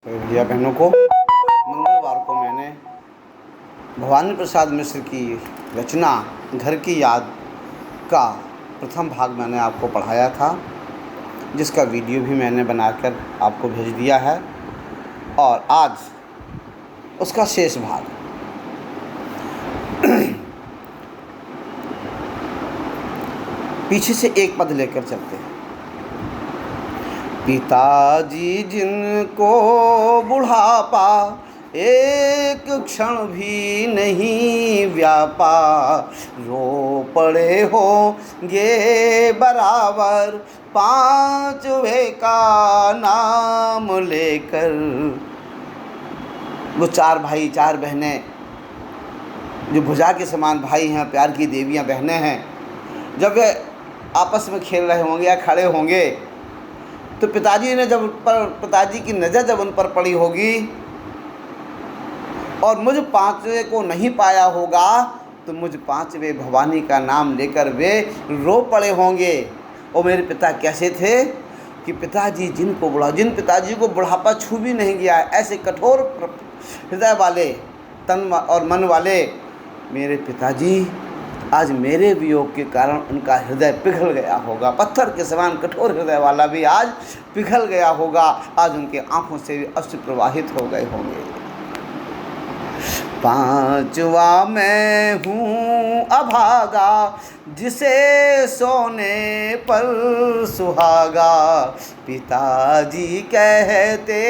भैया बहनों को, मंगलवार को मैंने भवानी प्रसाद मिश्र की रचना घर की याद का प्रथम भाग मैंने आपको पढ़ाया था, जिसका वीडियो भी मैंने बनाकर आपको भेज दिया है। और आज उसका शेष भाग पीछे से एक पद लेकर चलते हैं। पिताजी जिनको बुढ़ापा एक क्षण भी नहीं व्यापा, रो पड़े होंगे बराबर पांचवे का नाम लेकर। वो चार भाई चार बहनें जो भुजा के समान भाई हैं, प्यार की देवियां बहनें हैं, जब वे आपस में खेल रहे होंगे या खड़े होंगे तो पिताजी की नज़र जब उन पर पड़ी होगी और मुझ पांचवे को नहीं पाया होगा तो मुझ पांचवे भवानी का नाम लेकर वे रो पड़े होंगे। और मेरे पिता कैसे थे कि जिन पिताजी को बुढ़ापा छू भी नहीं गया, ऐसे कठोर हृदय वाले, तन और मन वाले मेरे पिताजी, आज मेरे वियोग के कारण उनका हृदय पिघल गया होगा। पत्थर के समान कठोर हृदय वाला भी आज पिघल गया होगा। आज उनके आंखों से अश्रु प्रवाहित हो गए होंगे। पांचवा मैं हूँ अभागा, जिसे सोने पर सुहागा, पिताजी कहते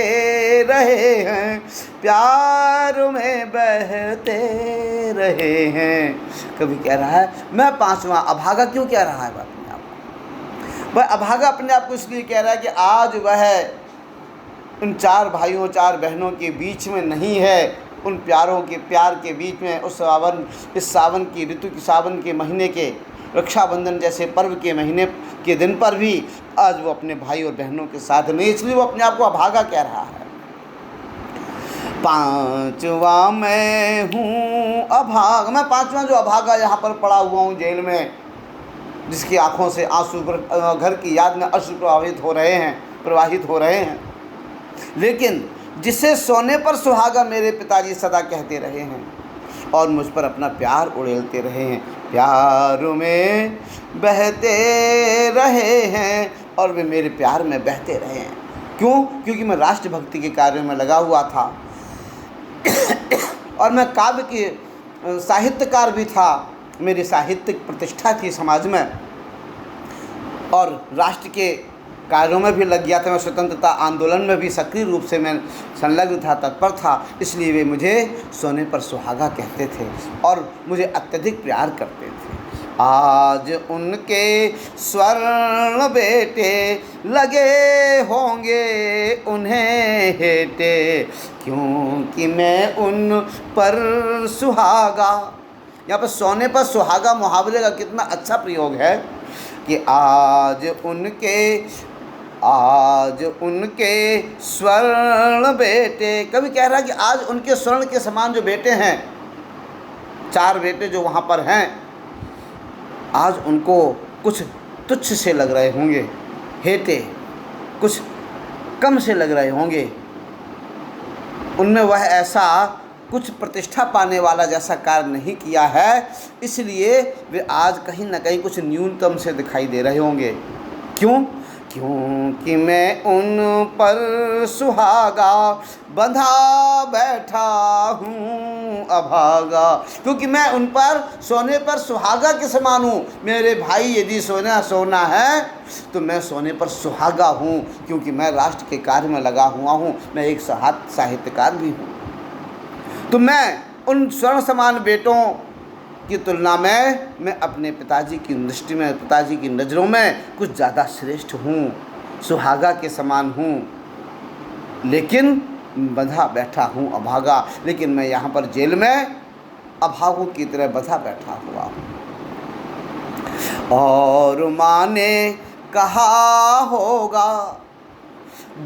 रहे हैं, प्यार में बहते रहे हैं। कभी कह रहा है मैं पांचवा। अभागा क्यों कह रहा है अपने आप को? वह अभागा अपने आप को इसलिए कह रहा है कि आज वह उन चार भाइयों चार बहनों के बीच में नहीं है, उन प्यार के बीच में। इस सावन की ऋतु की, सावन के महीने के, रक्षाबंधन जैसे पर्व के महीने के दिन पर भी आज वो अपने भाई और बहनों के साथ नहीं, इसलिए वो अपने आप को अभागा कह रहा है। पांचवा मैं हूँ अभागा, मैं पांचवा जो अभागा यहाँ पर पड़ा हुआ हूँ जेल में, जिसकी आंखों से आंसू घर की याद में अश्रु प्रवाहित हो रहे हैं। लेकिन जिसे सोने पर सुहागा मेरे पिताजी सदा कहते रहे हैं और मुझ पर अपना प्यार उड़ेलते रहे हैं, प्यार में बहते रहे हैं और वे मेरे प्यार में बहते रहे हैं। क्यों? क्योंकि मैं राष्ट्रभक्ति के कार्यों में लगा हुआ था और मैं काव्य के साहित्यकार भी था। मेरी साहित्यिक प्रतिष्ठा थी समाज में और राष्ट्र के कार्यों में भी लग गया था। मैं स्वतंत्रता आंदोलन में भी सक्रिय रूप से मैं संलग्न था, तत्पर था। इसलिए वे मुझे सोने पर सुहागा कहते थे और मुझे अत्यधिक प्यार करते थे। आज उनके स्वर्ण बेटे लगे होंगे उन्हें हेटे, क्योंकि मैं उन पर सुहागा। यहाँ पर सोने पर सुहागा मुहावरे का कितना अच्छा प्रयोग है कि आज उनके स्वर्ण बेटे। कभी कह रहा है कि आज उनके स्वर्ण के समान जो बेटे हैं, चार बेटे जो वहाँ पर हैं, आज उनको कुछ तुच्छ से लग रहे होंगे, हेटे कुछ कम से लग रहे होंगे। उनमें वह ऐसा कुछ प्रतिष्ठा पाने वाला जैसा कार्य नहीं किया है, इसलिए वे आज कहीं ना कहीं कुछ न्यूनतम से दिखाई दे रहे होंगे। क्यों? क्योंकि मैं उन पर सुहागा बंधा बैठा हूँ अभागा। क्योंकि मैं उन पर सोने पर सुहागा के समान हूँ। मेरे भाई यदि सोना है तो मैं सोने पर सुहागा हूँ, क्योंकि मैं राष्ट्र के कार्य में लगा हुआ हूँ। मैं एक साहित्यकार भी हूँ। तो मैं उन स्वर्ण समान बेटों की तुलना में मैं अपने पिताजी की दृष्टि में, पिताजी की नज़रों में कुछ ज़्यादा श्रेष्ठ हूँ, सुहागा के समान हूँ, लेकिन बंधा बैठा हूँ अभागा। लेकिन मैं यहाँ पर जेल में अभागों की तरह बंधा बैठा हुआ हूँ। और माँ ने कहा होगा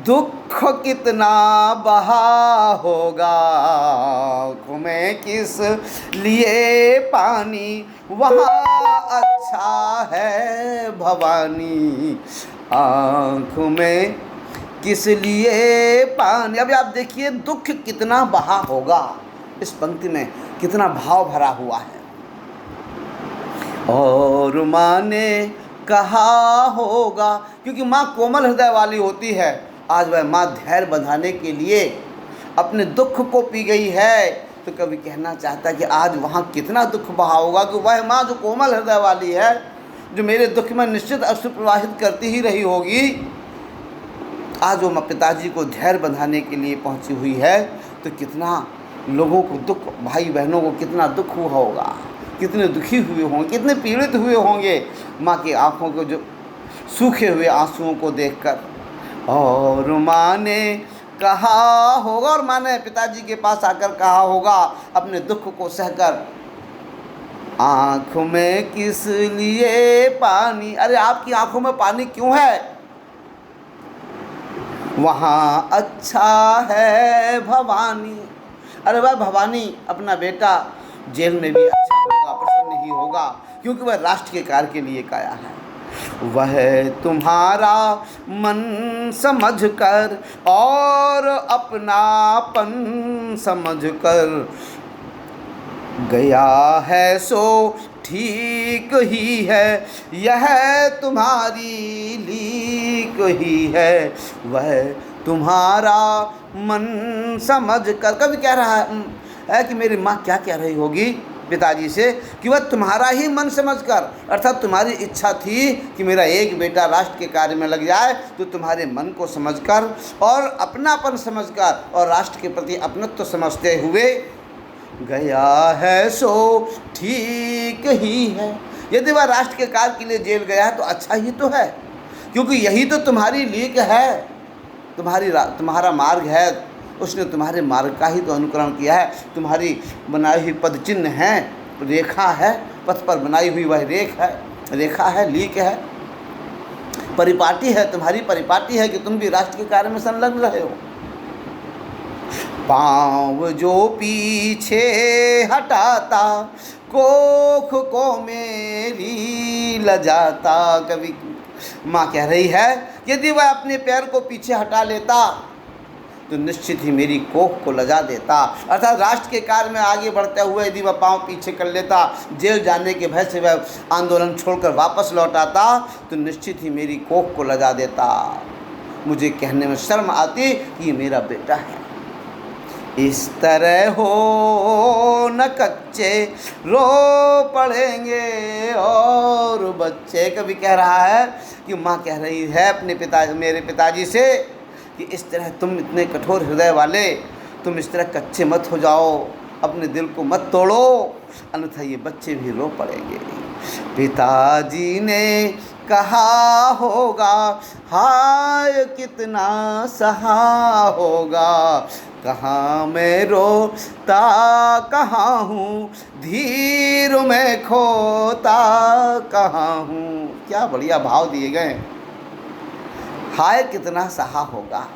दुख कितना बहा होगा, आँखों में किस लिए पानी, वहाँ अच्छा है भवानी। आँखों में किस लिए पानी। अभी आप देखिए दुख कितना बहा होगा, इस पंक्ति में कितना भाव भरा हुआ है। और माँ ने कहा होगा, क्योंकि माँ कोमल हृदय वाली होती है। आज वह माँ धैर्य बंधाने के लिए अपने दुख को पी गई है, तो कभी कहना चाहता है कि आज वहाँ कितना दुख बहा होगा कि वह माँ जो कोमल हृदय वाली है, जो मेरे दुख में निश्चित अश्रु प्रवाहित करती ही रही होगी, आज वो पिताजी को धैर्य बंधाने के लिए पहुँची हुई है, तो कितना लोगों को दुख, भाई बहनों को कितना दुख हुआ होगा, कितने दुखी हुए होंगे, कितने पीड़ित हुए होंगे माँ की आँखों को जो सूखे हुए आंसुओं को देखकर। और माँ ने कहा होगा, और माँ ने पिताजी के पास आकर कहा होगा अपने दुख को सहकर, आँख में किस लिए पानी। अरे आपकी आँखों में पानी क्यों है? वहाँ अच्छा है भवानी। अरे वह भवानी अपना बेटा जेल में भी अच्छा होगा, प्रसन्न ही होगा, क्योंकि वह राष्ट्र के कार्य के लिए काया है। वह तुम्हारा मन समझकर और अपनापन समझकर गया है, सो ठीक ही है, यह तुम्हारी लीक ही है। वह तुम्हारा मन समझकर, कभी कह रहा है कि मेरी माँ क्या कह रही होगी पिताजी से, कि वह तुम्हारा ही मन समझकर, अर्थात तुम्हारी इच्छा थी कि मेरा एक बेटा राष्ट्र के कार्य में लग जाए, तो तुम्हारे मन को समझकर और अपनापन समझकर और राष्ट्र के प्रति अपनत्व समझते हुए गया है, सो ठीक ही है। यदि वह राष्ट्र के कार्य के लिए जेल गया है तो अच्छा ही तो है, क्योंकि यही तो तुम्हारी लीक है, तुम्हारा मार्ग है, उसने तुम्हारे मार्ग का ही तो अनुकरण किया है। तुम्हारी बनाई हुई पद चिन्ह है, रेखा है, पथ पर बनाई हुई वह रेखा है, लीक है, परिपाटी है, तुम्हारी परिपाटी है कि तुम भी राष्ट्र के कार्य में संलग्न रहे हो। पाँव जो पीछे हटाता, कोख को मेरी लजाता। कभी माँ कह रही है यदि वह अपने पैर को पीछे हटा लेता तो निश्चित ही मेरी कोख को लजा देता, अर्थात राष्ट्र के कार्य में आगे बढ़ते हुए यदि वह पाँव पीछे कर लेता, जेल जाने के भय से वह आंदोलन छोड़कर वापस लौट आता, तो निश्चित ही मेरी कोख को लजा देता। मुझे कहने में शर्म आती कि ये मेरा बेटा है। इस तरह हो न कच्चे रो पड़ेंगे और बच्चे। कभी कह रहा है कि माँ कह रही है मेरे पिताजी से कि इस तरह तुम इतने कठोर हृदय वाले, तुम इस तरह कच्चे मत हो जाओ, अपने दिल को मत तोड़ो, अन्यथा ये बच्चे भी रो पड़ेंगे। पिताजी ने कहा होगा, हाय कितना सहा होगा, कहाँ मैं रोता कहाँ हूँ, धीर में खोता कहाँ हूँ। क्या बढ़िया भाव दिए गए। हाय कितना सहा होगा,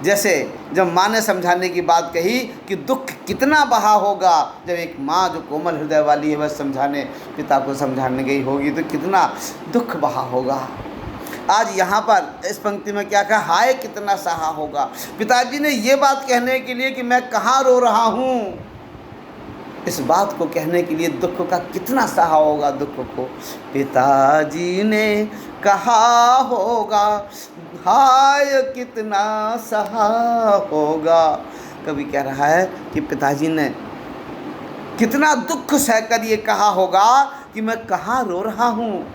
जैसे जब माँ ने समझाने की बात कही कि दुख कितना बहा होगा, जब एक माँ जो कोमल हृदय वाली है वह समझाने, पिता को समझाने गई होगी तो कितना दुख बहा होगा। आज यहाँ पर इस पंक्ति में क्या कहा, हाय कितना सहा होगा। पिताजी ने ये बात कहने के लिए कि मैं कहाँ रो रहा हूँ, इस बात को कहने के लिए दुख का कितना सहा होगा दुख को। पिताजी ने कहा होगा, हाय कितना सहा होगा। कभी कह रहा है कि पिताजी ने कितना दुख सहकर ये कहा होगा कि मैं कहाँ रो रहा हूँ,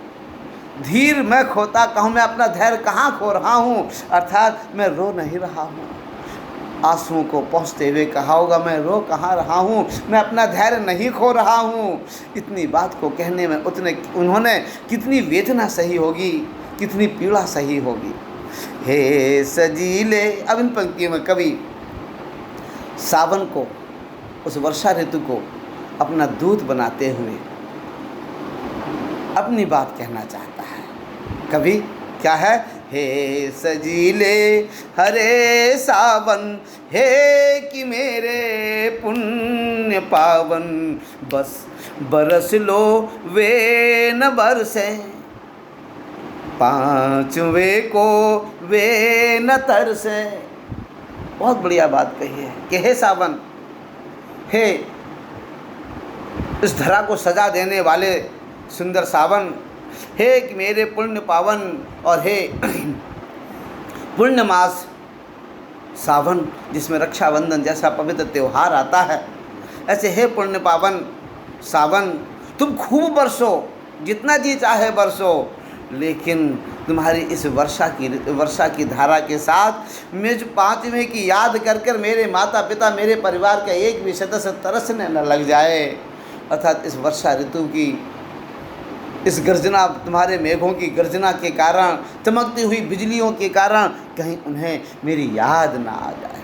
धीर मैं खोता कहूँ, मैं अपना धैर्य कहाँ खो रहा हूँ, अर्थात मैं रो नहीं रहा हूँ। आंसुओं को पहुँचते हुए कहा होगा मैं रो कहाँ रहा हूँ, मैं अपना धैर्य नहीं खो रहा हूँ। इतनी बात को कहने में उन्होंने कितनी वेदना सही होगी, कितनी पीड़ा सही होगी। हे सजीले। अब इन पंक्तियों में कवि सावन को, उस वर्षा ऋतु को अपना दूत बनाते हुए अपनी बात कहना चाहता है। कवि क्या है, हे सजीले हरे सावन, हे कि मेरे पुण्य पावन, बस बरस लो वे न बरसे। पांचवे को वे न तरसे। बहुत बढ़िया बात कही है कि हे सावन, हे इस धरा को सजा देने वाले सुंदर सावन, हे कि मेरे पुण्य पावन, और हे पुण्य मास सावन जिसमें रक्षाबंधन जैसा पवित्र त्यौहार आता है, ऐसे हे पुण्य पावन सावन तुम खूब बरसो, जितना जी चाहे बरसो, लेकिन तुम्हारी इस वर्षा की धारा के साथ मुझ पांचवें की याद कर कर मेरे माता पिता, मेरे परिवार का एक भी सदस्य तरसने न लग जाए। अर्थात इस वर्षा ऋतु की इस गर्जना, तुम्हारे मेघों की गर्जना के कारण, चमकती हुई बिजलियों के कारण कहीं उन्हें मेरी याद ना आ जाए।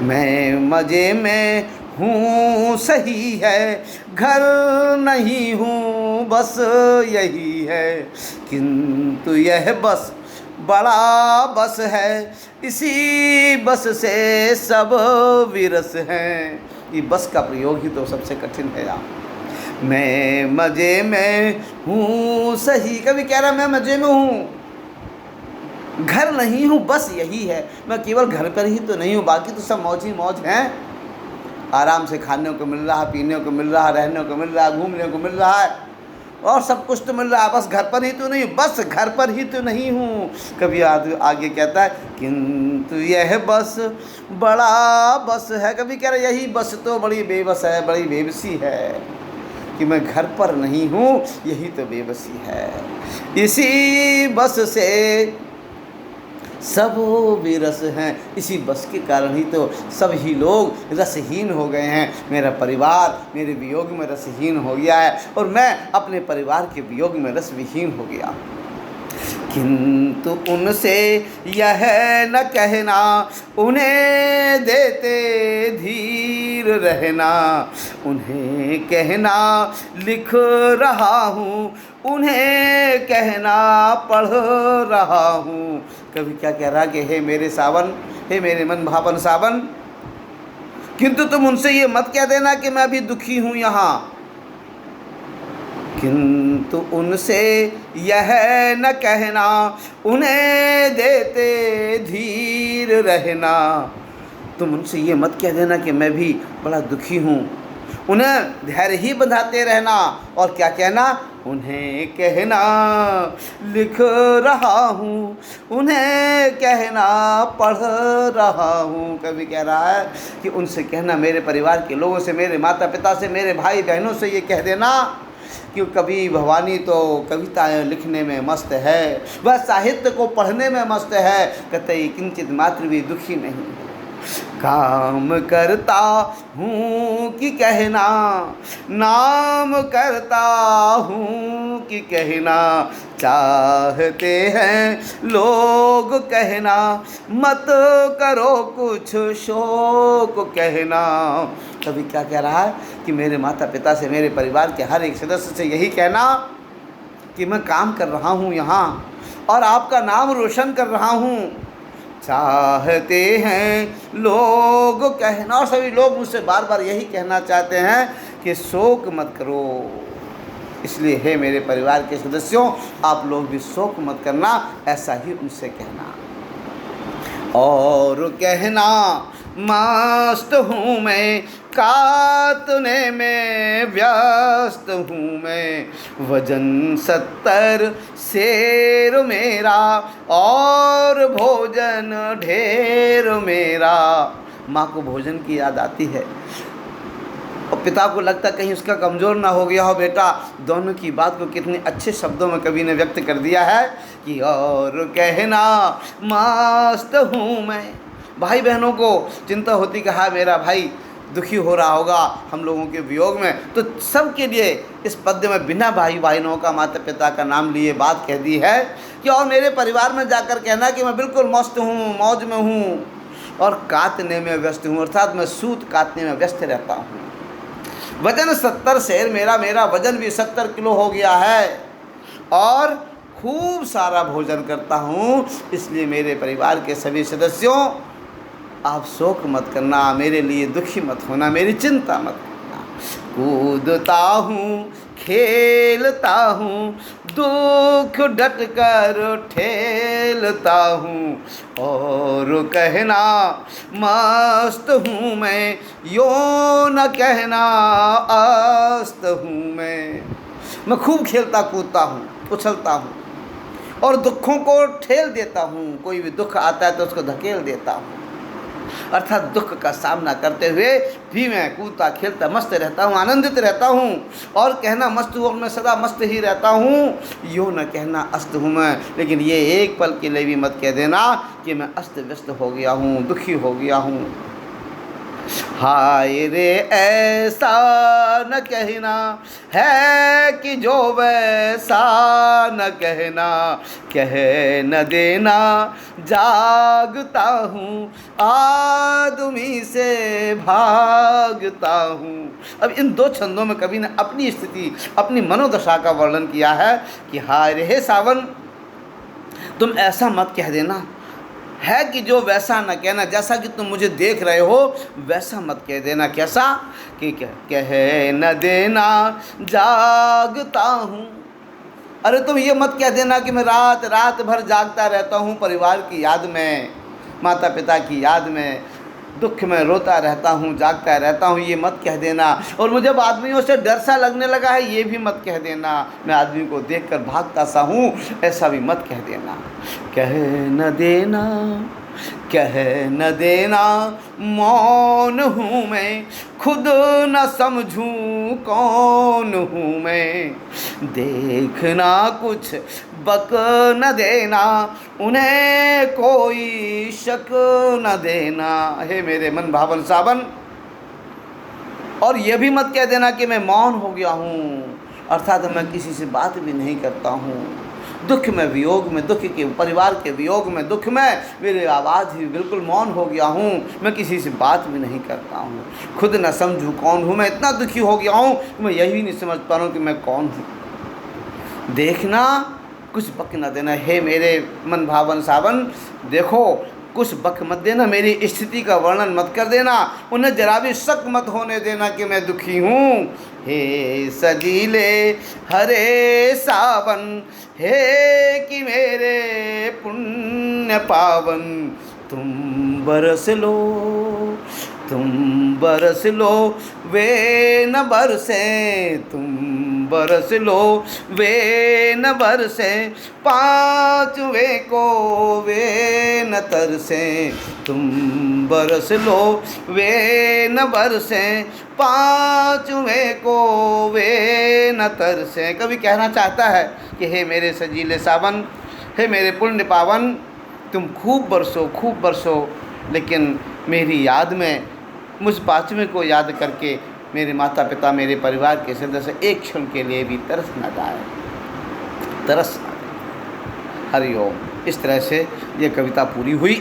मैं मज़े में हूँ सही है, घर नहीं हूँ बस यही है, किंतु यह बस बड़ा बस है, इसी बस से सब विरस हैं। ये बस का प्रयोग ही तो सबसे कठिन है यार। मैं मज़े में हूँ सही, कभी कह रहा मैं मज़े में हूँ, घर नहीं हूँ बस यही है। मैं केवल घर पर ही तो नहीं हूँ, बाकी तो सब मौज ही मौज हैं, आराम से खाने को मिल रहा है, पीने को मिल रहा है, रहने को मिल रहा है, घूमने को मिल रहा है, और सब कुछ तो मिल रहा है, बस घर पर ही तो नहीं हूँ, बस घर पर ही तो नहीं हूँ। कभी आगे कहता है किंतु यह बस बड़ा बस है, कभी कह रहा यही बस तो बड़ी बेबस है, बड़ी बेबसी है कि मैं घर पर नहीं हूँ, यही तो बेबसी है। इसी बस से सब विरस हैं, इसी बस के कारण ही तो सभी लोग रसहीन हो गए हैं। मेरा परिवार मेरे वियोग में रसहीन हो गया है, और मैं अपने परिवार के वियोग में रसविहीन हो गया। किंतु उनसे यह न कहना, उन्हें देते धीर रहना, उन्हें कहना लिख रहा हूँ, उन्हें कहना पढ़ रहा हूँ। कभी क्या कह रहा कि हे मेरे सावन, हे मेरे मन भावन सावन, किंतु तुम उनसे ये मत कह देना कि मैं अभी दुखी हूँ यहाँ। किंतु उनसे यह न कहना, उन्हें देते धीर रहना, तुम उनसे ये मत कह देना कि मैं भी बड़ा दुखी हूँ, उन्हें धैर्य ही बंधाते रहना। और क्या कहना, उन्हें कहना लिख रहा हूँ, उन्हें कहना पढ़ रहा हूँ। कभी कह रहा है कि उनसे कहना, मेरे परिवार के लोगों से, मेरे माता पिता से, मेरे भाई बहनों से ये कह देना कि कभी भवानी तो कविताएं लिखने में मस्त है, वह साहित्य को पढ़ने में मस्त है, कतई किंचित मात्र भी दुखी नहीं है। काम करता हूँ कि कहना, नाम करता हूँ कि कहना, चाहते हैं लोग कहना, मत करो कुछ शोक कहना। कभी क्या कह रहा है कि मेरे माता पिता से, मेरे परिवार के हर एक सदस्य से यही कहना कि मैं काम कर रहा हूँ यहाँ और आपका नाम रोशन कर रहा हूँ। चाहते हैं लोग कहना, और सभी लोग मुझसे बार बार यही कहना चाहते हैं कि शोक मत करो। इसलिए हे मेरे परिवार के सदस्यों, आप लोग भी शोक मत करना, ऐसा ही उनसे कहना। और कहना मस्त हूँ मैं, काटने में व्यस्त हूँ मैं, वजन 70 शेर मेरा और भोजन ढेर मेरा। माँ को भोजन की याद आती है और पिता को लगता कहीं उसका कमज़ोर ना हो गया हो बेटा। दोनों की बात को कितने अच्छे शब्दों में कवि ने व्यक्त कर दिया है कि और कहना मस्त हूँ मैं। भाई बहनों को चिंता होती कि हाँ मेरा भाई दुखी हो रहा होगा हम लोगों के वियोग में, तो सबके लिए इस पद्य में बिना भाई बहनों का, माता पिता का नाम लिए बात कह दी है कि और मेरे परिवार में जाकर कहना कि मैं बिल्कुल मस्त हूँ, मौज में हूँ और काटने में व्यस्त हूँ, अर्थात मैं सूत काटने में व्यस्त रहता हूँ। वजन 70 शेर मेरा, मेरा वजन भी 70 किलो हो गया है और खूब सारा भोजन करता हूँ। इसलिए मेरे परिवार के सभी सदस्यों, आप शोक मत करना, मेरे लिए दुखी मत होना, मेरी चिंता मत करना। कूदता हूँ खेलता हूँ, दुख डट कर ठेलता हूँ, और कहना मस्त हूँ मैं, यो न कहना अस्त हूँ मैं खूब खेलता कूदता हूँ, उछलता हूँ और दुखों को ठेल देता हूँ। कोई भी दुख आता है तो उसको धकेल देता हूँ, अर्थात दुख का सामना करते हुए भी मैं कूदता खेलता मस्त रहता हूँ, आनंदित रहता हूँ। और कहना मस्त हूँ, मैं सदा मस्त ही रहता हूँ, यूँ न कहना अस्त हूँ मैं। लेकिन ये एक पल के लिए भी मत कह देना कि मैं अस्त व्यस्त हो गया हूँ, दुखी हो गया हूँ। हाय रे ऐसा न कहना है कि जो वैसा न कहना, कह न देना जागता हूँ, आदमी से भागता हूँ। अब इन दो छंदों में कवि ने अपनी स्थिति, अपनी मनोदशा का वर्णन किया है कि हाय रे हे सावन, तुम ऐसा मत कह देना है कि जो वैसा न कहना, जैसा कि तुम मुझे देख रहे हो वैसा मत कह देना। कैसा कि कह न देना जागता हूँ। अरे तुम ये मत कह देना कि मैं रात रात भर जागता रहता हूँ, परिवार की याद में, माता पिता की याद में, दुख में रोता रहता हूँ, जागता रहता हूँ, ये मत कह देना। और मुझे अब आदमियों से डर सा लगने लगा है, ये भी मत कह देना। मैं आदमी को देखकर भागता सा हूँ, ऐसा भी मत कह देना। कह न देना, कह न देना, मौन हूँ मैं, खुद न समझूं कौन हूँ मैं। देखना कुछ बक न देना, उन्हें कोई शक न देना। हे मेरे मन भावन सावन, और ये भी मत कह देना कि मैं मौन हो गया हूँ, अर्थात मैं किसी से बात भी नहीं करता हूँ। दुख में वियोग में, दुख के परिवार के वियोग में, दुख में मेरी आवाज़ ही बिल्कुल मौन हो गया हूँ, मैं किसी से बात भी नहीं करता हूँ। खुद न समझूँ कौन हूँ मैं, इतना दुखी हो गया हूँ कि मैं यही नहीं समझ पा रहा हूँ कि मैं कौन हूँ। देखना कुछ बक न देना, हे मेरे मन भावन सावन, देखो कुछ बक मत देना, मेरी स्थिति का वर्णन मत कर देना, उन्हें जरा भी शक मत होने देना कि मैं दुखी हूँ। हे सजीले हरे सावन, हे कि मेरे पुण्य पावन, तुम बरस लो, तुम बरस लो, वे न बरसे, तुम बरस लो, वे न बरसे, पांचवे को वे न तरसे। तुम बरस लो, वे न बरसे, पांचवे को वे न तरसे। कभी कहना चाहता है कि हे मेरे सजीले सावन, हे मेरे पुण्य पावन, तुम खूब बरसो, लेकिन मेरी याद में मुझ पांचवें को याद करके मेरे माता पिता, मेरे परिवार के सदस्य एक क्षण के लिए भी तरस न जाए, तरस न जाए। हरि ओम। इस तरह से ये कविता पूरी हुई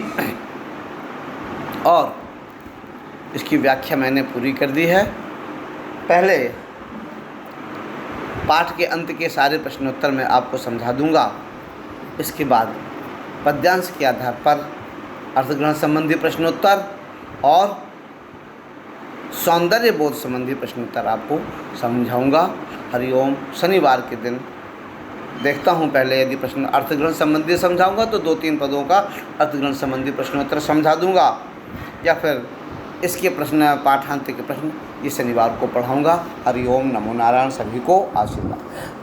और इसकी व्याख्या मैंने पूरी कर दी है। पहले पाठ के अंत के सारे प्रश्नोत्तर मैं आपको समझा दूंगा, इसके बाद पद्यांश के आधार पर अर्थग्रहण संबंधी प्रश्नोत्तर और सौंदर्य बोध संबंधी प्रश्नोत्तर आपको समझाऊंगा। हरिओम। शनिवार के दिन देखता हूं, पहले यदि प्रश्न अर्थग्रहण संबंधी समझाऊंगा तो 2-3 पदों का अर्थग्रहण संबंधी प्रश्नोत्तर समझा दूंगा, या फिर इसके प्रश्न पाठांत के प्रश्न ये शनिवार को पढ़ाऊंगा। हरिओम। नमो नारायण। सभी को आशीर्वाद।